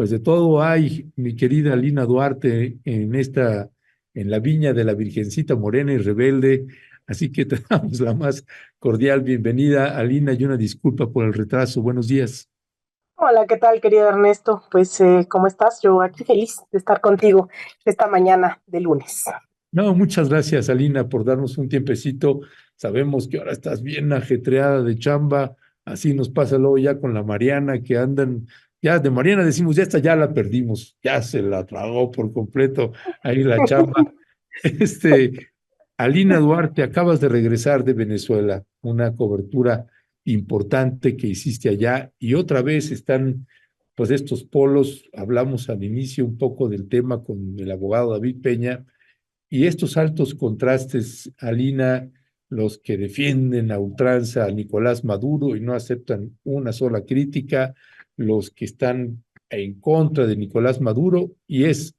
Pues de todo hay, mi querida Lina Duarte, en la viña de la Virgencita Morena y Rebelde. Así que te damos la más cordial bienvenida, Alina, y una disculpa por el retraso. Buenos días. Hola, ¿qué tal, querido Ernesto? Pues, ¿cómo estás? Yo aquí feliz de estar contigo esta mañana de lunes. No, muchas gracias, Alina, por darnos un tiempecito. Sabemos que ahora estás bien ajetreada de chamba. Así nos pasa luego ya con la Mariana, que andan, ya de Mariana decimos, ya esta ya la perdimos, ya se la tragó por completo ahí la chamba. Este, Alina Duarte, acabas de regresar de Venezuela, una cobertura importante que hiciste allá y otra vez están pues estos polos, hablamos al inicio un poco del tema con el abogado David Peña y estos altos contrastes, Alina, los que defienden a ultranza a Nicolás Maduro y no aceptan una sola crítica, los que están en contra de Nicolás Maduro y es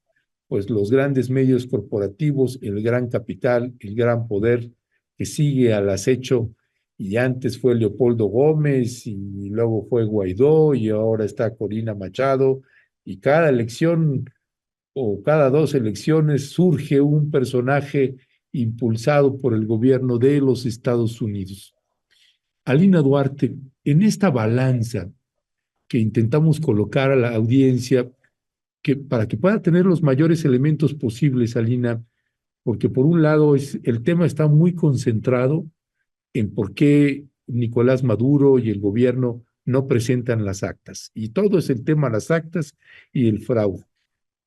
pues los grandes medios corporativos, el gran capital, el gran poder que sigue al acecho y antes fue Leopoldo Gómez y luego fue Guaidó y ahora está Corina Machado y cada elección o cada dos elecciones surge un personaje impulsado por el gobierno de los Estados Unidos. Alina Duarte, en esta balanza que intentamos colocar a la audiencia, que para que pueda tener los mayores elementos posibles, Alina, porque por un lado el tema está muy concentrado en por qué Nicolás Maduro y el gobierno no presentan las actas. Y todo es el tema de las actas y el fraude,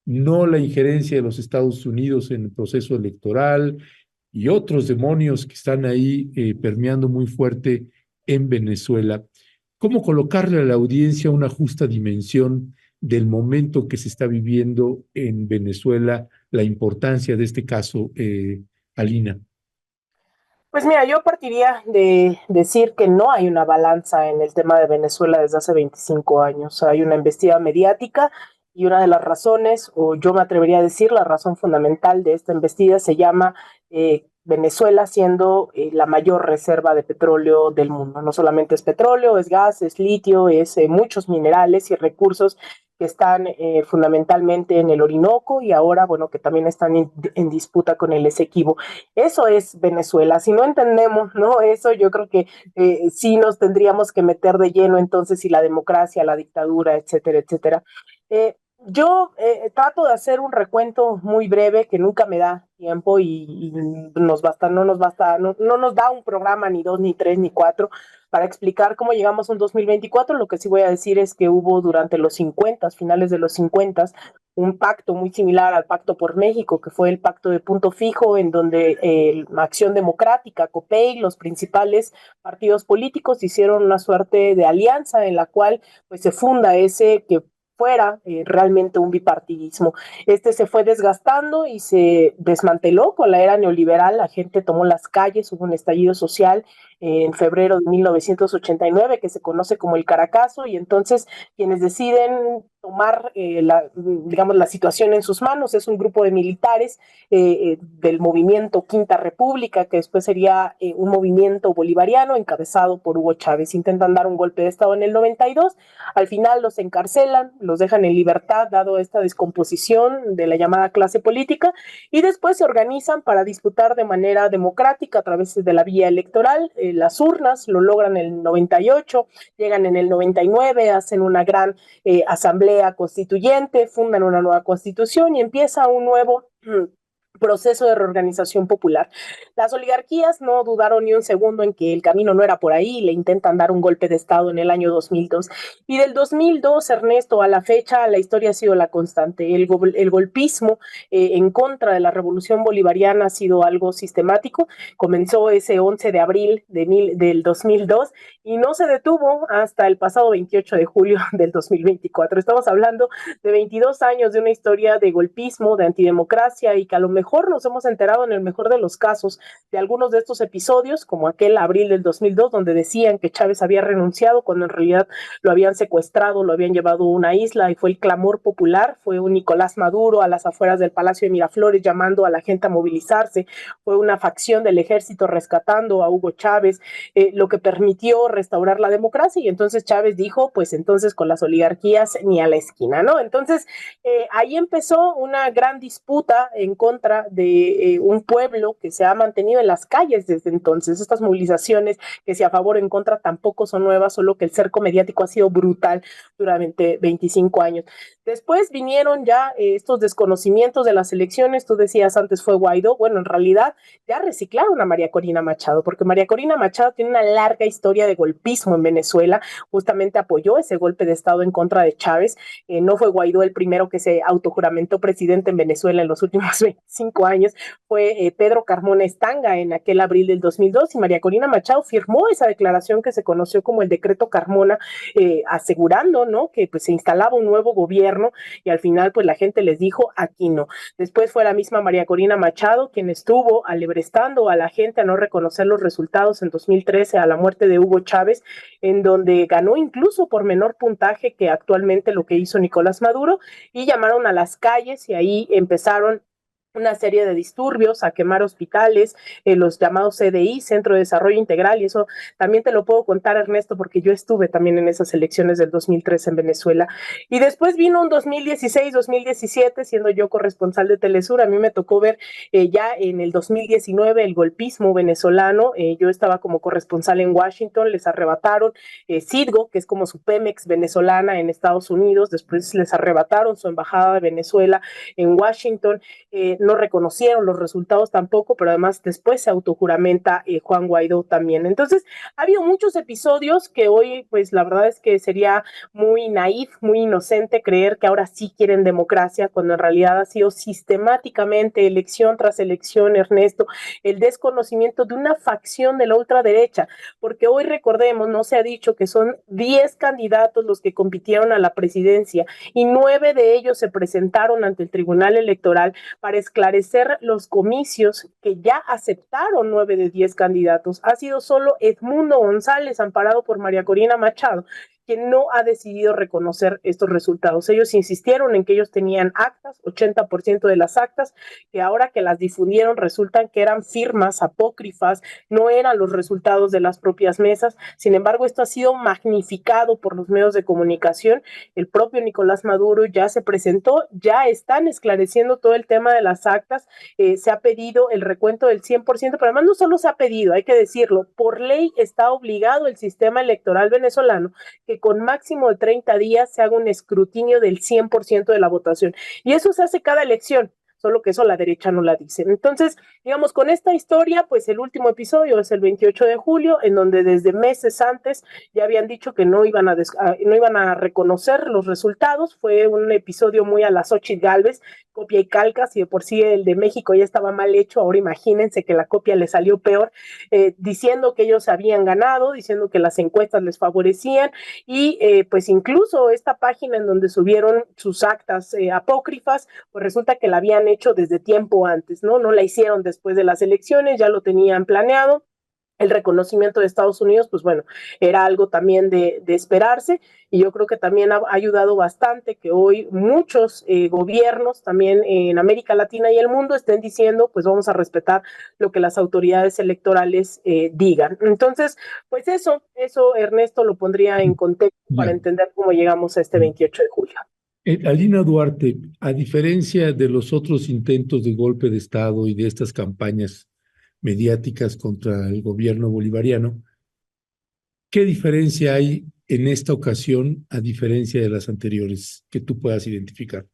no la injerencia de los Estados Unidos en el proceso electoral y otros demonios que están ahí permeando muy fuerte en Venezuela. ¿Cómo colocarle a la audiencia una justa dimensión del momento que se está viviendo en Venezuela, la importancia de este caso, Alina? Pues mira, yo partiría de decir que no hay una balanza en el tema de Venezuela desde hace 25 años. Hay una embestida mediática y una de las razones, o yo me atrevería a decir, la razón fundamental de esta embestida se llama Venezuela siendo la mayor reserva de petróleo del mundo. No solamente es petróleo, es gas, es litio, es muchos minerales y recursos que están fundamentalmente en el Orinoco y ahora, bueno, que también están en disputa con el Esequibo. Eso es Venezuela. Si no entendemos, ¿no? Eso yo creo que sí nos tendríamos que meter de lleno entonces si la democracia, la dictadura, etcétera, etcétera. Yo trato de hacer un recuento muy breve que nunca me da tiempo y nos basta, no nos basta, no nos da un programa ni dos, ni tres, ni cuatro para explicar cómo llegamos a un 2024. Lo que sí voy a decir es que hubo durante los 50, finales de los 50, un pacto muy similar al Pacto por México, que fue el Pacto de Punto Fijo, en donde Acción Democrática, COPEI, los principales partidos políticos hicieron una suerte de alianza en la cual pues se funda ese que fuera realmente un bipartidismo. Este se fue desgastando y se desmanteló con la era neoliberal, la gente tomó las calles, hubo un estallido social en febrero de 1989 que se conoce como el Caracazo y entonces quienes deciden tomar digamos, la situación en sus manos es un grupo de militares del movimiento Quinta República, que después sería un movimiento bolivariano encabezado por Hugo Chávez. Intentan dar un golpe de Estado en el 92, al final los encarcelan, los dejan en libertad, dado esta descomposición de la llamada clase política, y después se organizan para disputar de manera democrática a través de la vía electoral. Las urnas lo logran en el 98, llegan en el 99, hacen una gran asamblea constituyente, fundan una nueva constitución y empieza un nuevo proceso de reorganización popular. Las oligarquías no dudaron ni un segundo en que el camino no era por ahí, le intentan dar un golpe de Estado en el año 2002. Y del 2002, Ernesto, a la fecha, la historia ha sido la constante. El golpismo en contra de la revolución bolivariana ha sido algo sistemático. Comenzó ese 11 de abril del 2002 y no se detuvo hasta el pasado 28 de julio del 2024. Estamos hablando de 22 años de una historia de golpismo, de antidemocracia y que a lo mejor mejor nos hemos enterado en el mejor de los casos de algunos de estos episodios, como aquel abril del 2002, donde decían que Chávez había renunciado cuando en realidad lo habían secuestrado, lo habían llevado a una isla y fue el clamor popular, fue un Nicolás Maduro a las afueras del Palacio de Miraflores llamando a la gente a movilizarse, fue una facción del ejército rescatando a Hugo Chávez, lo que permitió restaurar la democracia y entonces Chávez dijo, pues entonces con las oligarquías ni a la esquina, ¿no? Entonces ahí empezó una gran disputa en contra de un pueblo que se ha mantenido en las calles desde entonces. Estas movilizaciones que si a favor o en contra tampoco son nuevas, solo que el cerco mediático ha sido brutal durante 25 años. Después vinieron ya estos desconocimientos de las elecciones, tú decías antes fue Guaidó, bueno, en realidad ya reciclaron a María Corina Machado, porque María Corina Machado tiene una larga historia de golpismo en Venezuela, justamente apoyó ese golpe de Estado en contra de Chávez, no fue Guaidó el primero que se autojuramentó presidente en Venezuela en los últimos 25 años, fue Pedro Carmona Estanga en aquel abril del 2002 y María Corina Machado firmó esa declaración que se conoció como el decreto Carmona, asegurando, ¿no?, que pues se instalaba un nuevo gobierno y al final pues la gente les dijo aquí no. Después fue la misma María Corina Machado quien estuvo alebrestando a la gente a no reconocer los resultados en 2013 a la muerte de Hugo Chávez, en donde ganó incluso por menor puntaje que actualmente lo que hizo Nicolás Maduro, y llamaron a las calles y ahí empezaron una serie de disturbios, a quemar hospitales, los llamados CDI, Centro de Desarrollo Integral, y eso también te lo puedo contar, Ernesto, porque yo estuve también en esas elecciones del 2003 en Venezuela. Y después vino un 2016, 2017, siendo yo corresponsal de Telesur, a mí me tocó ver ya en el 2019 el golpismo venezolano, yo estaba como corresponsal en Washington, les arrebataron Citgo, que es como su Pemex venezolana en Estados Unidos, después les arrebataron su embajada de Venezuela en Washington, no reconocieron los resultados tampoco, pero además después se autojuramenta Juan Guaidó también. Entonces, ha habido muchos episodios que hoy, pues la verdad es que sería muy naif, muy inocente creer que ahora sí quieren democracia, cuando en realidad ha sido sistemáticamente, elección tras elección, Ernesto, el desconocimiento de una facción de la ultraderecha, porque hoy recordemos, no se ha dicho que son 10 candidatos los que compitieron a la presidencia y 9 de ellos se presentaron ante el Tribunal Electoral para esclarecer los comicios que ya aceptaron 9 de 10 candidatos. Ha sido solo Edmundo González, amparado por María Corina Machado, quien no ha decidido reconocer estos resultados. Ellos insistieron en que ellos tenían actas, 80% de las actas, que ahora que las difundieron resultan que eran firmas apócrifas, no eran los resultados de las propias mesas. Sin embargo, esto ha sido magnificado por los medios de comunicación. El propio Nicolás Maduro ya se presentó, ya están esclareciendo todo el tema de las actas, se ha pedido el recuento del 100%, pero además no solo se ha pedido, hay que decirlo, por ley está obligado el sistema electoral venezolano que con máximo de 30 días se haga un escrutinio del 100% de la votación. Y eso se hace cada elección, solo que eso la derecha no la dice. Entonces, digamos, con esta historia, pues el último episodio es el 28 de julio, en donde desde meses antes ya habían dicho que no iban a reconocer los resultados. Fue un episodio muy a la Xochitl Gálvez, copia y calca, si de por sí el de México ya estaba mal hecho, ahora imagínense que la copia le salió peor, diciendo que ellos habían ganado, diciendo que las encuestas les favorecían, y pues incluso esta página en donde subieron sus actas apócrifas, pues resulta que la habían hecho desde tiempo antes, ¿no? No la hicieron después de las elecciones, ya lo tenían planeado. El reconocimiento de Estados Unidos, pues bueno, era algo también de esperarse, y yo creo que también ha ayudado bastante que hoy muchos gobiernos también en América Latina y el mundo estén diciendo, pues vamos a respetar lo que las autoridades electorales digan. Entonces, pues eso Ernesto lo pondría en contexto para Ya. entender cómo llegamos a este 28 de julio. Alina Duarte, a diferencia de los otros intentos de golpe de Estado y de estas campañas mediáticas contra el gobierno bolivariano, ¿qué diferencia hay en esta ocasión a diferencia de las anteriores que tú puedas identificar?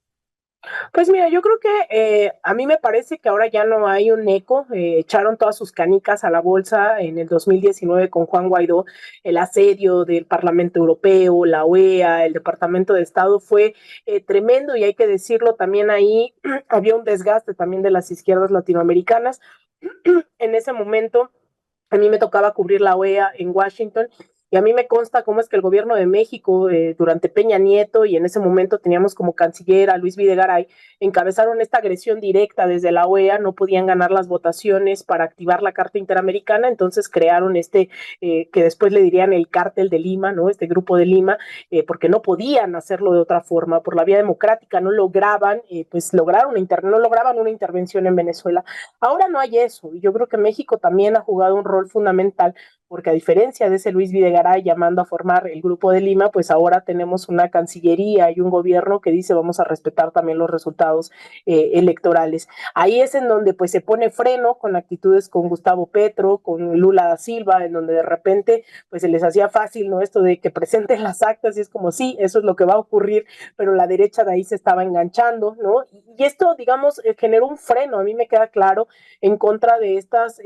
Pues mira, yo creo que a mí me parece que ahora ya no hay un eco, echaron todas sus canicas a la bolsa en el 2019 con Juan Guaidó, el asedio del Parlamento Europeo, la OEA, el Departamento de Estado fue tremendo, y hay que decirlo, también ahí había un desgaste también de las izquierdas latinoamericanas. En ese momento a mí me tocaba cubrir la OEA en Washington, y a mí me consta cómo es que el gobierno de México, durante Peña Nieto, y en ese momento teníamos como canciller a Luis Videgaray, encabezaron esta agresión directa desde la OEA, no podían ganar las votaciones para activar la Carta Interamericana, entonces crearon que después le dirían el Cártel de Lima, ¿no? Este grupo de Lima, porque no podían hacerlo de otra forma, por la vía democrática, no lograban, no lograban una intervención en Venezuela. Ahora no hay eso, y yo creo que México también ha jugado un rol fundamental, porque a diferencia de ese Luis Videgaray llamando a formar el Grupo de Lima, pues ahora tenemos una cancillería y un gobierno que dice vamos a respetar también los resultados electorales. Ahí es en donde pues se pone freno con actitudes con Gustavo Petro, con Lula da Silva, en donde de repente pues se les hacía fácil, ¿no? Esto de que presenten las actas y es como sí, eso es lo que va a ocurrir, pero la derecha de ahí se estaba enganchando, ¿no? Y esto, digamos, generó un freno, a mí me queda claro, en contra de estas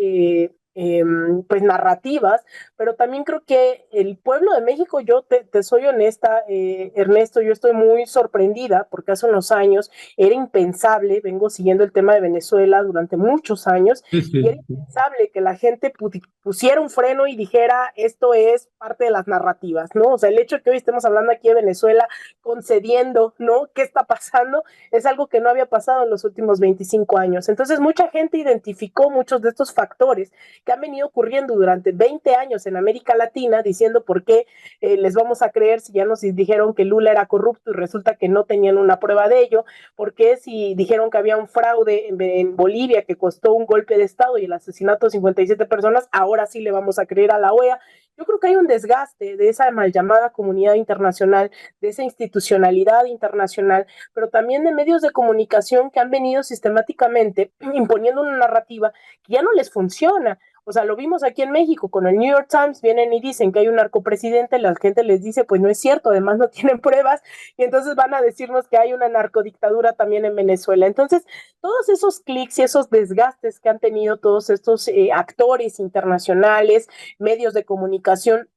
pues narrativas, pero también creo que el pueblo de México, yo te soy honesta, Ernesto, yo estoy muy sorprendida porque hace unos años era impensable, vengo siguiendo el tema de Venezuela durante muchos años, Sí, y era sí. impensable que la gente pusiera un freno y dijera esto es parte de las narrativas, ¿no? O sea, el hecho de que hoy estemos hablando aquí de Venezuela concediendo, ¿no? ¿Qué está pasando? Es algo que no había pasado en los últimos 25 años. Entonces, mucha gente identificó muchos de estos factores que han venido ocurriendo durante 20 años en América Latina, diciendo por qué les vamos a creer si ya nos dijeron que Lula era corrupto y resulta que no tenían una prueba de ello, por qué si dijeron que había un fraude en Bolivia que costó un golpe de Estado y el asesinato de 57 personas, ahora sí le vamos a creer a la OEA. Yo creo que hay un desgaste de esa mal llamada comunidad internacional, de esa institucionalidad internacional, pero también de medios de comunicación que han venido sistemáticamente imponiendo una narrativa que ya no les funciona. O sea, lo vimos aquí en México con el New York Times, vienen y dicen que hay un narcopresidente, la gente les dice, pues no es cierto, además no tienen pruebas, y entonces van a decirnos que hay una narcodictadura también en Venezuela. Entonces, todos esos clics y esos desgastes que han tenido todos estos actores internacionales, medios de comunicación,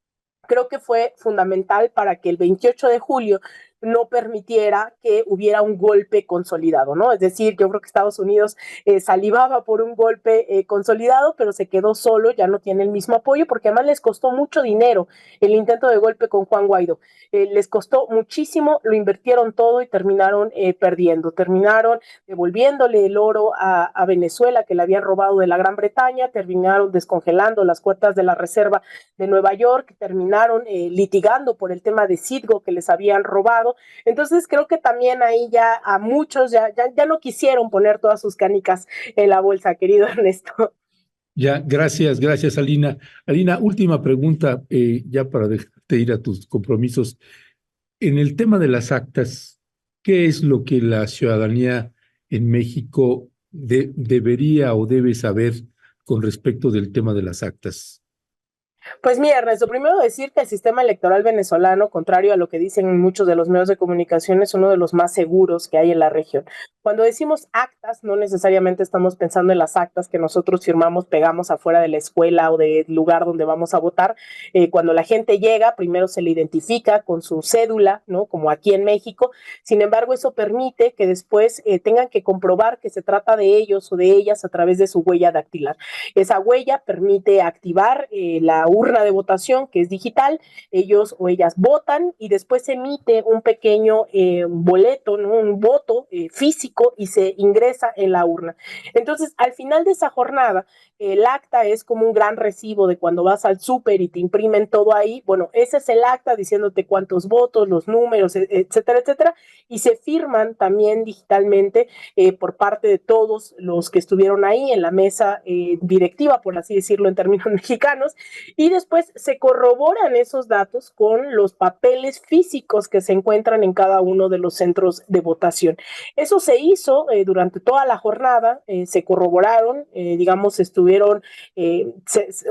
creo que fue fundamental para que el 28 de julio no permitiera que hubiera un golpe consolidado, ¿no? Es decir, yo creo que Estados Unidos salivaba por un golpe consolidado, pero se quedó solo, ya no tiene el mismo apoyo, porque además les costó mucho dinero el intento de golpe con Juan Guaidó. Les costó muchísimo, lo invirtieron todo y terminaron perdiendo, terminaron devolviéndole el oro a Venezuela, que le habían robado de la Gran Bretaña, terminaron descongelando las cuotas de la Reserva de Nueva York, terminaron litigando por el tema de Citgo que les habían robado. Entonces creo que también ahí ya a muchos ya no quisieron poner todas sus canicas en la bolsa, querido Ernesto. Ya, gracias, gracias, Alina. Alina, última pregunta, ya para dejarte ir a tus compromisos. En el tema de las actas, ¿qué es lo que la ciudadanía en México debería o debe saber con respecto del tema de las actas? Pues mira, Ernesto, primero decir que el sistema electoral venezolano, contrario a lo que dicen muchos de los medios de comunicación, es uno de los más seguros que hay en la región. Cuando decimos actas, no necesariamente estamos pensando en las actas que nosotros firmamos, pegamos afuera de la escuela o del lugar donde vamos a votar. Cuando la gente llega, primero se le identifica con su cédula, ¿no? Como aquí en México. Sin embargo, eso permite que después tengan que comprobar que se trata de ellos o de ellas a través de su huella dactilar. Esa huella permite activar la urna de votación, que es digital, ellos o ellas votan y después se emite un pequeño boleto, ¿no? Un voto físico y se ingresa en la urna. Entonces, al final de esa jornada, el acta es como un gran recibo de cuando vas al súper y te imprimen todo ahí. Bueno, ese es el acta diciéndote cuántos votos, los números, etcétera, etcétera, y se firman también digitalmente por parte de todos los que estuvieron ahí en la mesa directiva, por así decirlo en términos mexicanos, y después se corroboran esos datos con los papeles físicos que se encuentran en cada uno de los centros de votación. Eso se hizo durante toda la jornada, se corroboraron, digamos,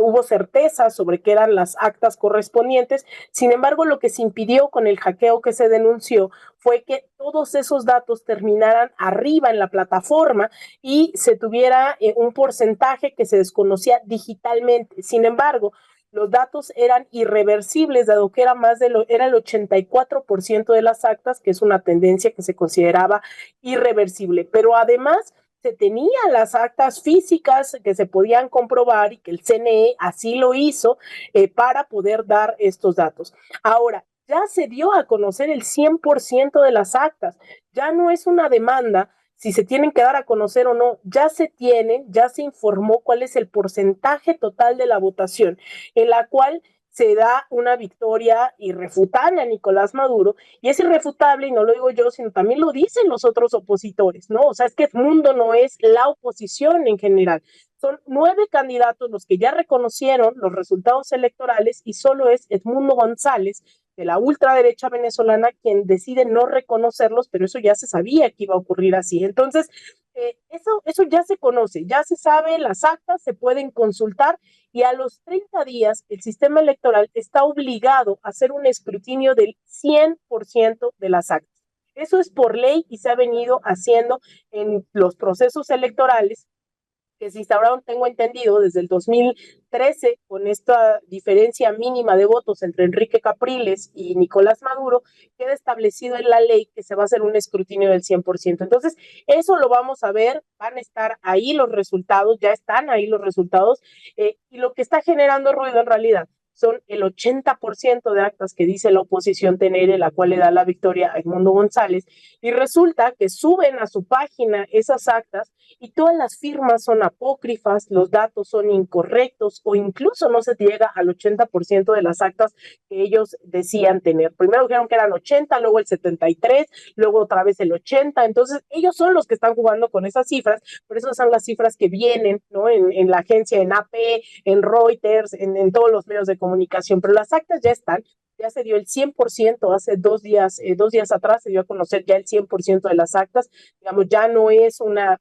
hubo certeza sobre qué eran las actas correspondientes. Sin embargo, lo que se impidió con el hackeo que se denunció fue que todos esos datos terminaran arriba en la plataforma y se tuviera un porcentaje que se desconocía digitalmente. Sin embargo, los datos eran irreversibles, dado que era el 84% de las actas, que es una tendencia que se consideraba irreversible. Pero además se tenían las actas físicas que se podían comprobar y que el CNE así lo hizo para poder dar estos datos. Ahora, ya se dio a conocer el 100% de las actas, ya no es una demanda si se tienen que dar a conocer o no, ya se tienen, ya se informó cuál es el porcentaje total de la votación, en la cual se da una victoria irrefutable a Nicolás Maduro, y es irrefutable, y no lo digo yo, sino también lo dicen los otros opositores, ¿no? O sea, es que Edmundo no es la oposición en general. Son 9 candidatos los que ya reconocieron los resultados electorales y solo es Edmundo González, de la ultraderecha venezolana, quien decide no reconocerlos, pero eso ya se sabía que iba a ocurrir así. Entonces, eso ya se conoce, ya se sabe, las actas se pueden consultar y a los 30 días el sistema electoral está obligado a hacer un escrutinio del 100% de las actas. Eso es por ley y se ha venido haciendo en los procesos electorales que se instauraron, tengo entendido, desde el 2013, con esta diferencia mínima de votos entre Enrique Capriles y Nicolás Maduro, queda establecido en la ley que se va a hacer un escrutinio del 100%. Entonces, eso lo vamos a ver, van a estar ahí los resultados, ya están ahí los resultados, y lo que está generando ruido en realidad son el 80% de actas que dice la oposición tener, la cual le da la victoria a Edmundo González, y resulta que suben a su página esas actas y todas las firmas son apócrifas, los datos son incorrectos o incluso no se llega al 80% de las actas que ellos decían tener. Primero dijeron que eran 80, luego el 73, luego otra vez el 80, entonces ellos son los que están jugando con esas cifras, pero esas son las cifras que vienen, ¿no? En la agencia, en AP, en Reuters, en todos los medios de comunicación, pero las actas ya están, ya se dio el 100%, hace 2 días atrás se dio a conocer ya el 100% de las actas, digamos, ya no es una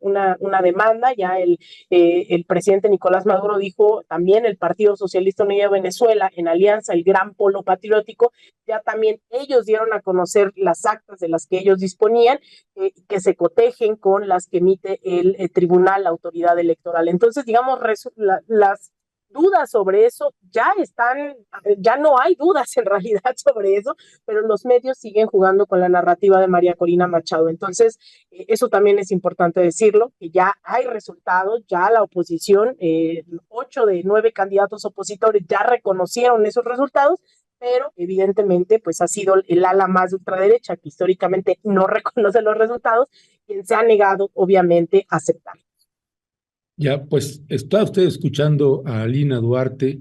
demanda, ya el presidente Nicolás Maduro dijo, también el Partido Socialista Unido de Venezuela, en alianza, el Gran Polo Patriótico, ya también ellos dieron a conocer las actas de las que ellos disponían, que se cotejen con las que emite el tribunal, la autoridad electoral. Entonces, digamos, las dudas sobre eso ya están, ya no hay dudas en realidad sobre eso, pero los medios siguen jugando con la narrativa de María Corina Machado. Entonces, eso también es importante decirlo, que ya hay resultados, ya la oposición, 8 de 9 candidatos opositores ya reconocieron esos resultados, pero evidentemente pues ha sido el ala más de ultraderecha, que históricamente no reconoce los resultados, quien se ha negado obviamente a aceptar. Ya, pues está usted escuchando a Alina Duarte,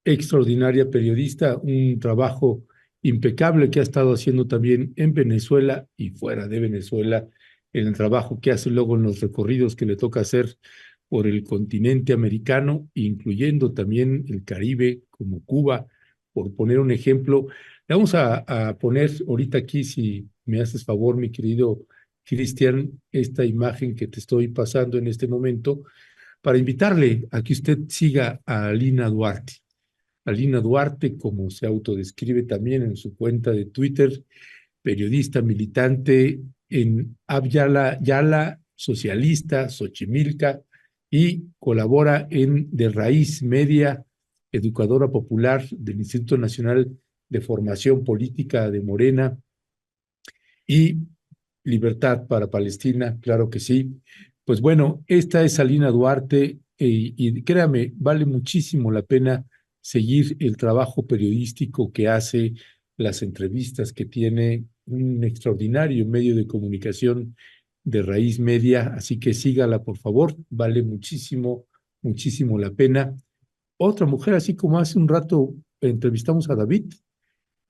extraordinaria periodista, un trabajo impecable que ha estado haciendo también en Venezuela y fuera de Venezuela, en el trabajo que hace luego en los recorridos que le toca hacer por el continente americano, incluyendo también el Caribe, como Cuba, por poner un ejemplo. Le vamos a poner ahorita aquí, si me haces favor, mi querido Cristian, esta imagen que te estoy pasando en este momento para invitarle a que usted siga a Alina Duarte. Alina Duarte, como se autodescribe también en su cuenta de Twitter, periodista militante en Abyala, Yala, socialista, Xochimilca, y colabora en De Raíz Media, educadora popular del Instituto Nacional de Formación Política de Morena, y Libertad para Palestina, claro que sí. Pues bueno, esta es Alina Duarte y créame, vale muchísimo la pena seguir el trabajo periodístico que hace, las entrevistas que tiene, un extraordinario medio de comunicación de Raíz Media, así que sígala por favor, vale muchísimo, muchísimo la pena. Otra mujer, así como hace un rato entrevistamos a David,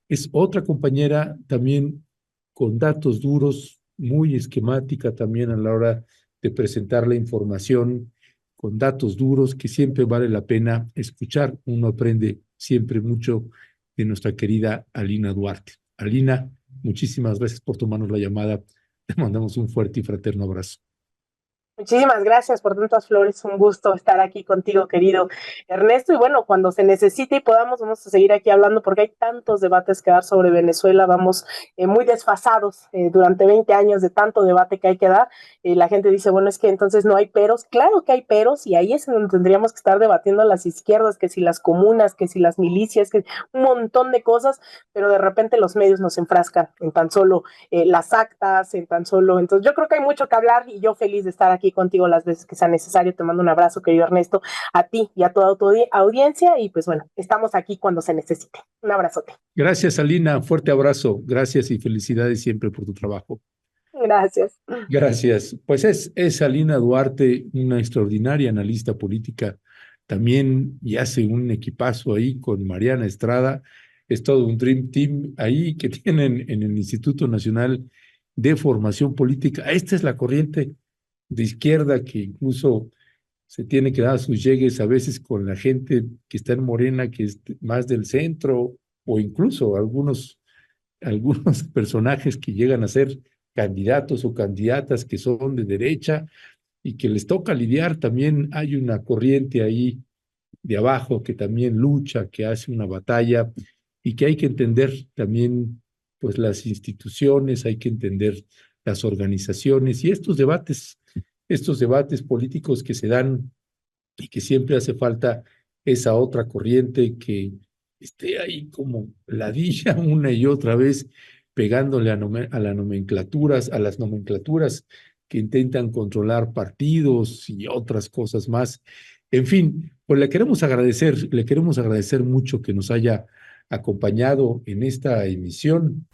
es otra compañera también con datos duros, muy esquemática también a la hora de presentar la información, con datos duros que siempre vale la pena escuchar. Uno aprende siempre mucho de nuestra querida Alina Duarte. Alina, muchísimas gracias por tomarnos la llamada. Te mandamos un fuerte y fraterno abrazo. Muchísimas gracias por tantas flores, un gusto estar aquí contigo, querido Ernesto. Y bueno, cuando se necesite y podamos, vamos a seguir aquí hablando porque hay tantos debates que dar sobre Venezuela, vamos muy desfasados durante 20 años de tanto debate que hay que dar. La gente dice, bueno, es que entonces no hay peros. Claro que hay peros y ahí es donde tendríamos que estar debatiendo las izquierdas, que si las comunas, que si las milicias, que un montón de cosas, pero de repente los medios nos enfrascan en tan solo las actas, en tan solo. Entonces yo creo que hay mucho que hablar y yo feliz de estar aquí aquí contigo las veces que sea necesario. Te mando un abrazo, querido Ernesto, a ti y a toda tu audiencia. Y pues bueno, estamos aquí cuando se necesite. Un abrazote. Gracias, Alina. Fuerte abrazo. Gracias y felicidades siempre por tu trabajo. Gracias. Gracias. Pues es Alina Duarte, una extraordinaria analista política también, y hace un equipazo ahí con Mariana Estrada. Es todo un Dream Team ahí que tienen en el Instituto Nacional de Formación Política. Esta es la corriente de izquierda que incluso se tiene que dar sus llegues a veces con la gente que está en Morena, que es más del centro, o incluso algunos personajes que llegan a ser candidatos o candidatas que son de derecha y que les toca lidiar. También hay una corriente ahí de abajo que también lucha, que hace una batalla y que hay que entender también pues las instituciones, hay que entender las organizaciones y estos debates políticos que se dan y que siempre hace falta esa otra corriente que esté ahí como ladilla una y otra vez pegándole a las nomenclaturas que intentan controlar partidos y otras cosas más. En fin, pues le queremos agradecer mucho que nos haya acompañado en esta emisión.